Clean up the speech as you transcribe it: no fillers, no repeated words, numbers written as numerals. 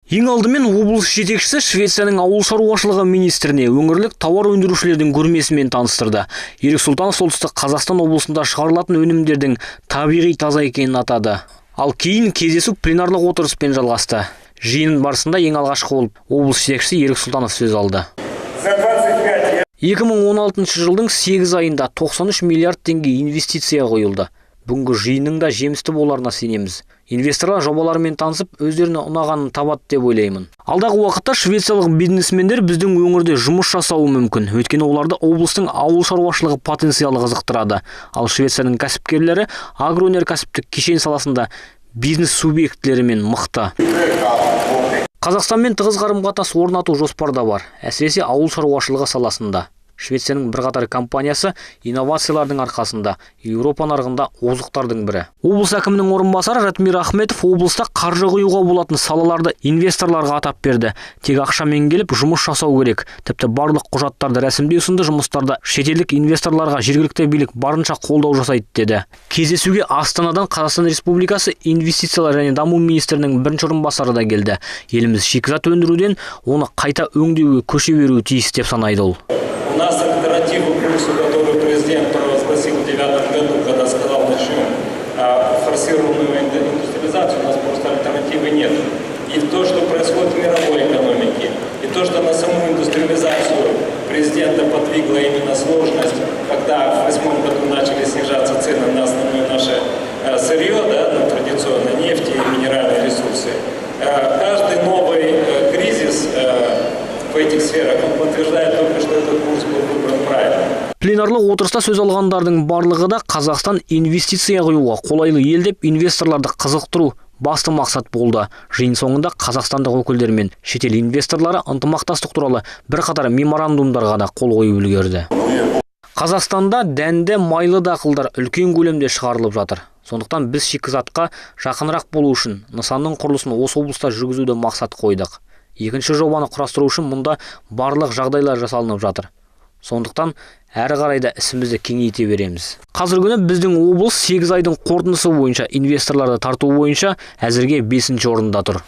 Ең алдымен облыс жетекшісі Швецияның ауыл шаруашылығы министріне өңірлік тауар өндірушілердің көрмесімен таныстырды. Ерік Сұлтанов солтүстік Қазақстан облысында шығарылатын өнімдердің табиғи таза екенін атады. Ал кейін кездесу пленарлық отырыспен жалғасты. Жиын барысында ең алғашқы болып облыс жетекшісі Ерік Сұлтанов сөз алды. 2016 жылдың 8 айында 93 миллиард теңге инвестиция құйылды. Бүгінгі жиынның да жемісті боларына сенеміз. Инвесторлар жобаларымен танысып, өздеріне ұнағанын табады деп ойлаймын. Алдағы уақытта швециялық бизнесмендер біздің өңірде жұмыс жасауы мүмкін. Өйткені оларды облыстың ауыл шаруашылығы потенциалы қызықтырады. Ал Швецияның кәсіпкерлері агроөнеркәсіптік кешен саласында бизнес субъектілерімен мықты. Қазақстанмен тығыз қарым-қатынас орнату жоспарда бар, әсіресе ауыл шаруашылығы саласында. Швецияның бірқатар компаниясы инновациялардың арқасында Еуропа нарығында озықтардың бірі. Облыс әкімінің орынбасары Ратмир Ахметов облыста қаржы құюға болатын салаларды инвесторларға атап берді. Тек ақшамен келіп жұмыс жасау керек. Тіпті барлық құжаттарды рәсімдеу сынды жұмыстарда шетелдік инвесторларға жергілікті билік барынша қолдау жасайды деді. Кездесуге Астанадан Қазақстан Республикасы инвестициялар және даму министрінің бірінші орынбасары да келді. Еліміз шикізат өндіруден оны қайта өңдеуге көше беруі тиіс деп санайды ол. У нас альтернативу курсу, который президент провозгласил в 2009 году, когда сказал, начнем форсированную индустриализацию, у нас просто альтернативы нет. И то, что происходит в мировой экономике, и то, что на саму индустриализацию президента подвигла именно сложность, когда в 2008 году начали снижаться цены на основное наше сырье, на традиционно нефть и минеральные ресурсы. Каждый новый кризис в этих сферах, он подтверждает только, что этот курс был выбран правильно. Пленарлық отырыста сөз алғандардың барлығы да Қазақстан инвестиция құюға қолайлы ел деп инвесторларды қызықтыру басты мақсат болды. Жиын соңында қазақстандық өкілдер мен шетел инвесторлары ынтымақтастық туралы бірқатар меморандумдарға да қол қойып үлгерді. Қазақстанда дәнді майлы дақылдар үлкен көлемде шығарылып жатыр. Сондықтан біз шикізатқа жақынырақ болу үшін нысанның құрылысын осы облыста жүргізуді мақсат қойдық. Екінші жобаны құрастыру үшін мұнда барлық жағдайлар жасалынып жатыр. Сондықтан әрі қарайда ісімізді кеңейте береміз. Қазір күні біздің облыс 8 айдың қорытындысы бойынша инвесторларды тарту бойынша әзірге 5-ші орында тұр.